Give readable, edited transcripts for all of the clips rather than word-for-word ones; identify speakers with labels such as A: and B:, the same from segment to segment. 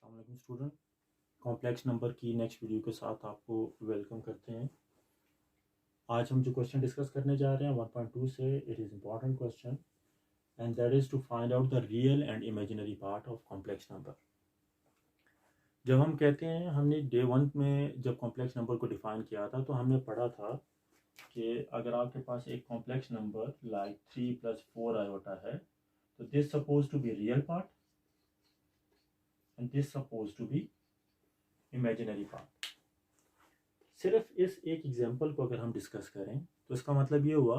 A: अस्सलाम वालेकुम student, complex number की नेक्स्ट वीडियो के साथ आपको वेलकम करते हैं। आज हम जो क्वेश्चन डिस्कस करने जा रहे हैं 1.2 से, it is important question and that is to find out the real and imaginary part of complex number. जब हम कहते हैं, हमने डे 1 में जब कॉम्प्लेक्स नंबर को डिफाइन किया था तो हमने पढ़ा था कि अगर आपके पास एक कॉम्प्लेक्स नंबर लाइक 3 + 4 आयोटा है तो this suppose to be real part and this suppose to be imaginary part. सिर्फ इस एक एग्जांपल को अगर हम डिस्कस करें तो इसका मतलब ये हुआ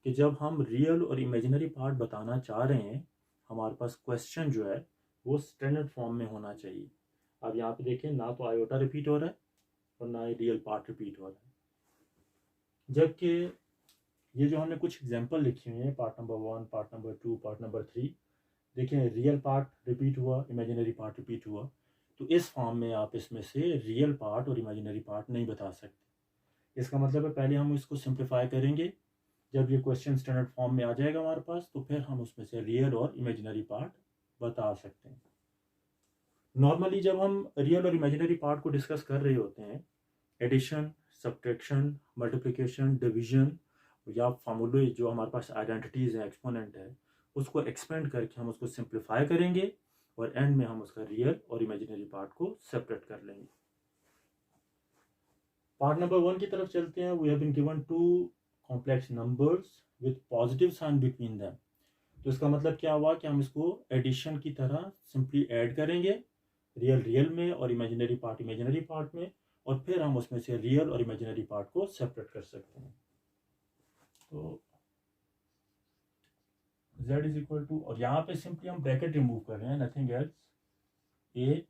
A: कि जब हम रियल और इमेजिनरी पार्ट बताना चाह रहे हैं, हमारे पास क्वेश्चन जो है वो स्टैंडर्ड फॉर्म में होना चाहिए। अब यहाँ पे देखें, ना तो आयोटा रिपीट हो रहा है और ना ही रियल पार्ट रिपीट हो रहा है, जबकि ये जो हमने कुछ एग्जांपल लिखे हुए हैं, part number 1, part number 2, part number 3, देखें रियल पार्ट रिपीट हुआ, इमेजिनरी पार्ट रिपीट हुआ। तो इस फॉर्म में आप इसमें से रियल पार्ट और इमेजिनरी पार्ट नहीं बता सकते। इसका मतलब है पहले हम इसको सिंप्लीफाई करेंगे, जब ये क्वेश्चन स्टैंडर्ड फॉर्म में आ जाएगा हमारे पास तो फिर हम उसमें से रियल और इमेजिनरी पार्ट बता सकते हैं। नॉर्मली जब हम रियल और इमेजिनरी पार्ट को डिस्कस कर रहे होते हैं, एडिशन, सब्ट्रैक्शन, मल्टीप्लिकेशन, डिवीजन या फार्मूले, जो हमारे पास आइडेंटिटीज़ है, एक्सपोनेंट है, उसको एक्सपेंड करके हम उसको सिंप्लीफाई करेंगे और एंड में हम उसका रियल और इमेजिनरी पार्ट को सेपरेट कर लेंगे। पार्ट नंबर 1 की तरफ चलते हैं। We have been given 2 complex numbers with positive sign between them. तो इसका मतलब क्या हुआ कि हम इसको एडिशन की तरह सिंपली ऐड करेंगे, रियल रियल में और इमेजिनरी पार्ट इमेजिनरी पार्ट में, और फिर हम उसमें से रियल और इमेजिनरी पार्ट को सेपरेट कर सकते हैं। तो z इज इक्वल टू, और यहाँ पे सिंपली हम ब्रैकेट रिमूव कर रहे हैं, nothing else, 8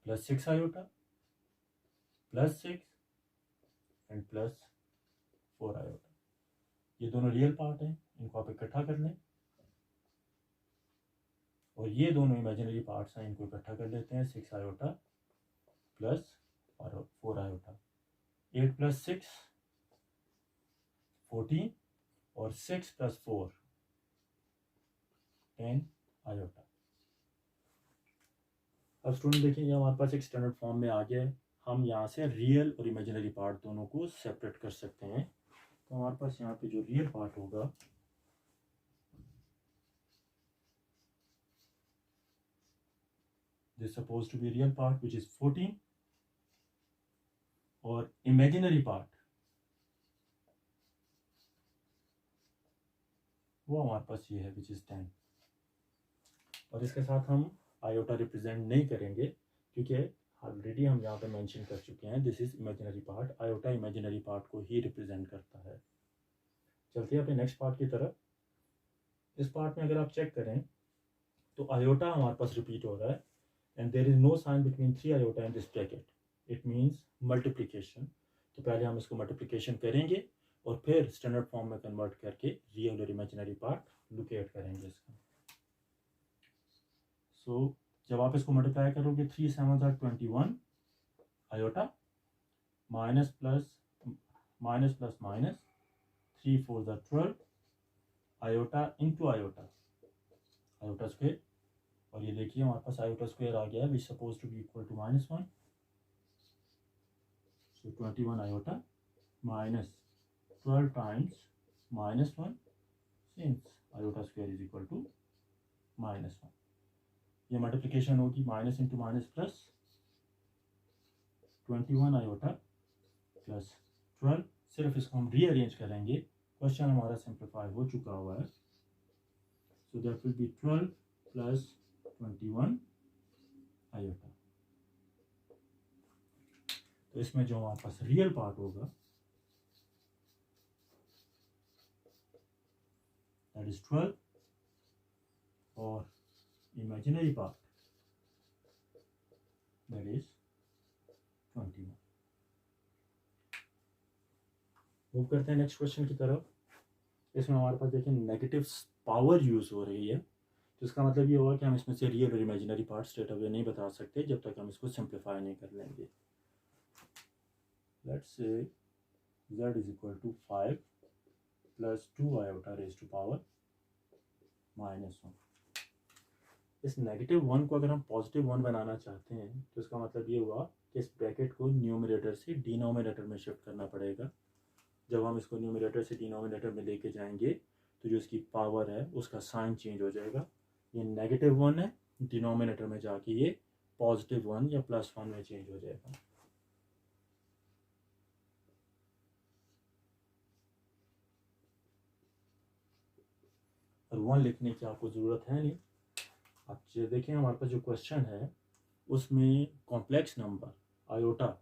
A: + 6 iota +6 and +4 iota. ये दोनों रियल पार्ट हैं, इनको आप इकट्ठा कर लें, और ये दोनों इमेजिनरी पार्ट्स हैं, इनको इकट्ठा कर लेते हैं। 6 आयोटा +4 आयोटा, 8 + 6 14 और 6 + 4 10 आयोटा। अब स्टूडेंट देखिए, ये हमारे पास एक स्टैंडर्ड फॉर्म में आ गया है। हम यहाँ से रियल और इमेजिनरी पार्ट दोनों को सेपरेट कर सकते हैं। तो हमारे पास यहाँ पे जो रियल पार्ट होगा, this suppose to be real part which is 14, और इमेजिनरी पार्ट वो हमारे पास ये है विच इज 10। और इसके साथ हम आयोटा रिप्रेजेंट नहीं करेंगे क्योंकि ऑलरेडी हम यहाँ पे मेंशन कर चुके हैं this is imaginary part. Iota imaginary part को ही रिप्रेजेंट करता है। चलते हैं अपने नेक्स्ट पार्ट की तरफ। इस पार्ट में अगर आप चेक करें तो आयोटा हमारे पास रिपीट हो रहा है and there is no sign between 3 iota and this bracket, it means multiplication. तो पहले हम इसको मल्टीप्लिकेशन करेंगे और फिर स्टैंडर्ड फॉर्म में कन्वर्ट करके रियल और इमेजिनरी पार्ट लोकेट करेंगे इसका। सो जब आप इसको मल्टीप्लाई करोगे, 3 7 are 21 iota, minus plus minus plus minus, 3 4 are 12 iota into iota, iota square. और ये देखिए हमारे पास आयोटा स्क्वेयर आ गया है which suppose to be equal to -1। So 21 iota minus 12 times -1 since iota square is equal to -1। ये multiplication होगी minus into minus plus, 21 iota plus 12। सिर्फ इसको हम रीअरेंज करेंगे, क्वेश्चन हमारा सिंप्लीफाई हो चुका हुआ है। So that will be 12 + 21 iota. तो इसमें जो हमारे पास रियल पार्ट होगा दैट इज 12 और imaginary part that is 21। Move करते हैं नेक्स्ट क्वेश्चन की तरफ। इसमें हमारे पास देखिए नेगेटिव पावर यूज हो रही है, तो इसका मतलब ये होगा कि हम इसमें से रियल और इमेजिनरी पार्ट स्ट्रेट अवे नहीं बता सकते जब तक हम इसको सिंप्लीफाई नहीं कर लेंगे। Let's say z is equal to 5 + 2 iota raise to power -1। इस -1 को अगर हम +1 बनाना चाहते हैं तो इसका मतलब ये हुआ कि इस ब्रैकेट को न्यूमरेटर से डिनोमिनेटर में शिफ्ट करना पड़ेगा। जब हम इसको न्यूमरेटर से डिनोमिनेटर में लेके जाएंगे तो जो इसकी पावर है उसका साइन चेंज हो जाएगा। ये -1 है, डिनोमिनेटर में जाके ये +1 या +1 में चेंज हो जाएगा। और 1 लिखने की आपको ज़रूरत है नहीं। आप ये देखें, हमारे पास जो क्वेश्चन है उसमें कॉम्प्लेक्स नंबर आयोटा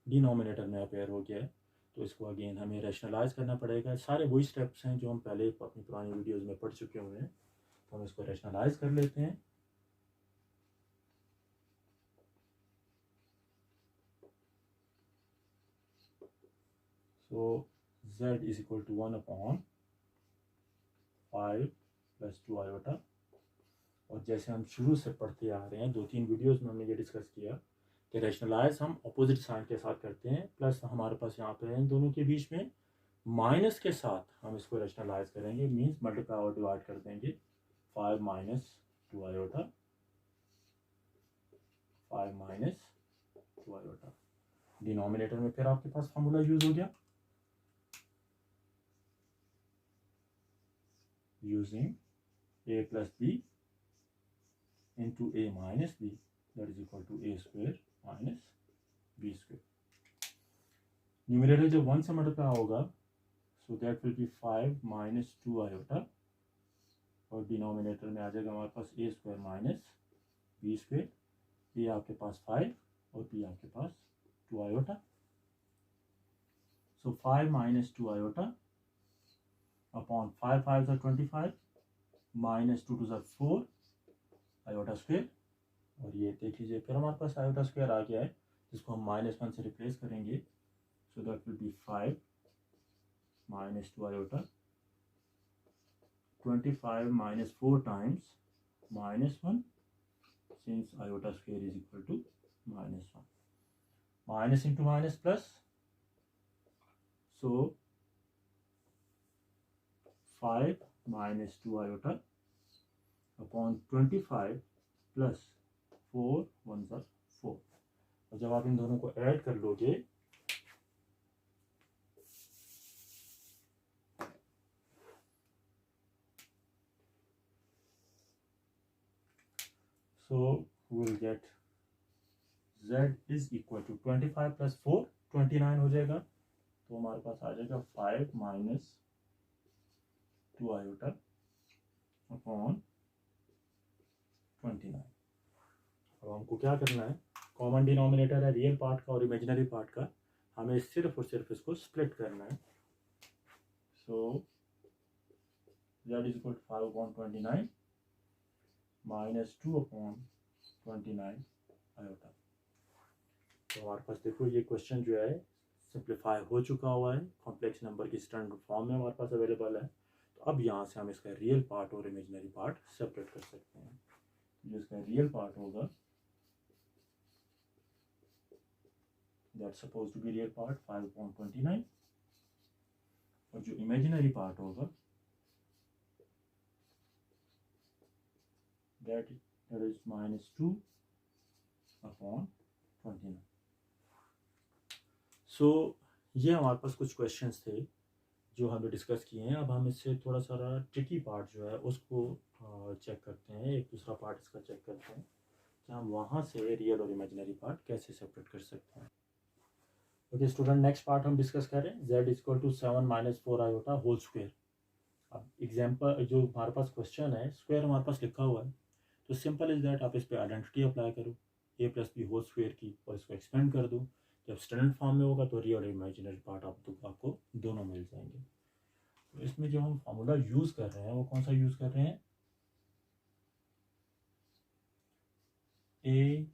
A: डिनोमिनेटर में अपेयर हो गया है, तो इसको अगेन हमें रैशनलाइज करना पड़ेगा। सारे वही स्टेप्स हैं जो हम पहले अपनी पुरानी वीडियोस में पढ़ चुके हुए हैं, तो हम इसको रैशनलाइज कर लेते हैं। So z is equal to 1/5 + 2 iota. और जैसे हम शुरू से पढ़ते आ रहे हैं, 2-3 वीडियोस में हमने ये डिस्कस किया कि रैशनलाइज हम अपोजिट साइन के साथ करते हैं, प्लस हमारे पास यहाँ पे इन दोनों के बीच में माइनस के साथ हम इसको रैशनलाइज करेंगे, मीन्स मल्टीप्लाई और डिवाइड कर देंगे। 5 - 2 आयोटा, 5 - 2 आयोटा। डिनोमिनेटर में फिर आपके पास फॉर्मूला यूज हो गया, using a + b into a - b, that is equal to a square minus b square। Numerator जब 1 से मल्टीप्लाई होगा, so that will be 5 - 2 iota, और डिनोमिनेटर में आ जाएगा हमारे पास a square minus b square। ये आपके पास 5 और b आपके पास 2 iota. So 5 - 2 iota upon 5 5 are 25 - 2 2 are 4 iota square. और ये देख लीजिए फिर हमारे पास आयोटा स्क्वायर आ गया है, जिसको हम -1 से रिप्लेस करेंगे। So that will be 5 - 2 iota, 25 - 4 times -1, since iota square is equal to -1। Minus into minus plus, so 5 - 2 iota upon 25 plus 4 1s are 4। और जब आप इन दोनों को ऐड कर लोगे so we will get z is equal to 25 plus 4 29 हो जाएगा। तो हमारे पास आ जाएगा 5 - 2 iota अपॉन 29। अब हमको क्या करना है, कॉमन डिनोमिनेटर है रियल पार्ट का और इमेजिनरी पार्ट का, हमें सिर्फ और सिर्फ इसको स्प्लिट करना है। So z is equal to 5/29 -2/29 iota. तो हमारे पास देखो ये क्वेश्चन जो है सिंप्लीफाई हो चुका हुआ है, कॉम्प्लेक्स नंबर की स्टैंडर्ड फॉर्म में हमारे पास अवेलेबल है। तो अब यहाँ से हम इसका रियल पार्ट और इमेजिनरी पार्ट सेपरेट कर सकते हैं। जो इसका रियल पार्ट होगा, that's supposed to be real part 5/29, और जो इमेजिनरी पार्ट होगा that is -2/29। सो ये हमारे पास कुछ क्वेश्चंस थे जो हमने डिस्कस किए हैं। अब हम इससे थोड़ा सारा ट्रिकी पार्ट जो है उसको चेक करते हैं, एक दूसरा पार्ट इसका चेक करते हैं कि हम वहाँ से रियल और इमेजिनरी पार्ट कैसे सेपरेट कर सकते हैं। ओके स्टूडेंट, नेक्स्ट पार्ट हम डिस्कस करें z equal to 7 - 4 iota whole square. अब एग्जाम्पल जो हमारे पास क्वेश्चन है, स्क्वायर हमारे पास लिखा हुआ है, तो सिंपल इज दैट आप इस पर आइडेंटिटी अप्लाई करो a + b होल स्क्वायर की, और इसको एक्सपेंड कर दो। जब स्टैंडर्ड फॉर्म में होगा तो रियल और इमेजिनरी पार्ट आपको दोनों मिल जाएंगे। तो इसमें जो हम फॉर्मूला यूज़ कर रहे हैं वो कौन सा यूज़ कर रहे हैं, a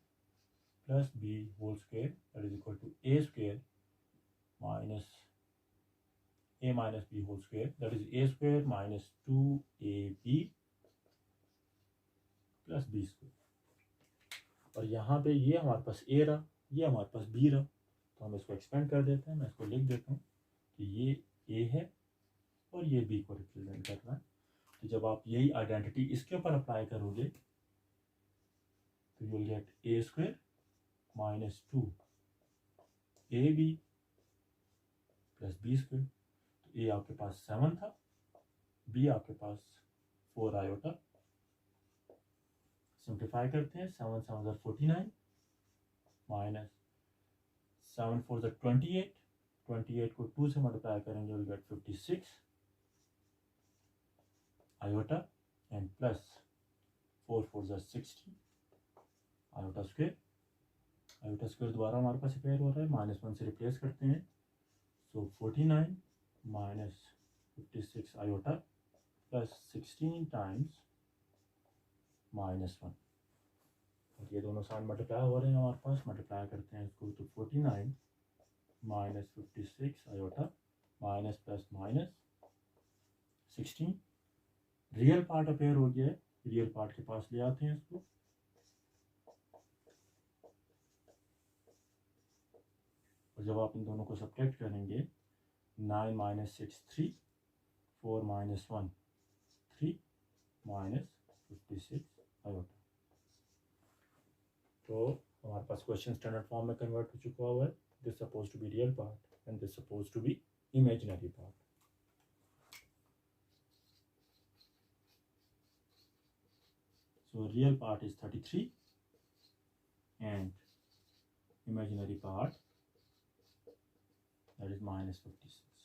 A: + b whole square that is equal to a square minus a minus b whole square, that is a square minus 2ab plus b square। और यहाँ पे ये हमारे पास a रहा, ये हमारे पास b रहा, तो हम इसको एक्सपेंड कर देते हैं। मैं इसको लिख देता हूँ कि ये a है और ये b को रिप्रेजेंट कर रहा है। तो जब आप यही आइडेंटिटी इसके ऊपर अप्लाई करोगे तो you will get a square minus 2ab plus b square. तो ए आपके पास 7 था, बी आपके पास 4 आयोटा। सिंप्लीफाई करते हैं, 7 7 49 माइनस 7 4 28, 28 को 2 से मल्टीप्लाई करेंगे will get 56 iota and plus 4 4 60 iota square. Iota square दोबारा हमारे पास पेयर हो रहा है, -1 से रिप्लेस करते हैं। सो 49 माइनस 56 आयोटा प्लस 16 टाइम्स -1। और ये दोनों साथ मल्टीप्लाई हो रहे हैं हमारे पास, मल्टीप्लाई करते हैं इसको। तो 49 minus 56 iota minus plus minus 16। Real part appear हो गया है, रियल पार्ट के पास ले आते हैं इसको। और जब आप इन दोनों को सब्ट्रैक्ट करेंगे, 9 माइनस 6 3, 4 माइनस 1 3 माइनस 56 आयोटा। तो हमारे पास क्वेश्चन स्टैंडर्ड फॉर्म में कन्वर्ट हो चुका हुआ है। This suppose to be real part and this suppose to be imaginary part. So real part is 33 and imaginary part that is -56.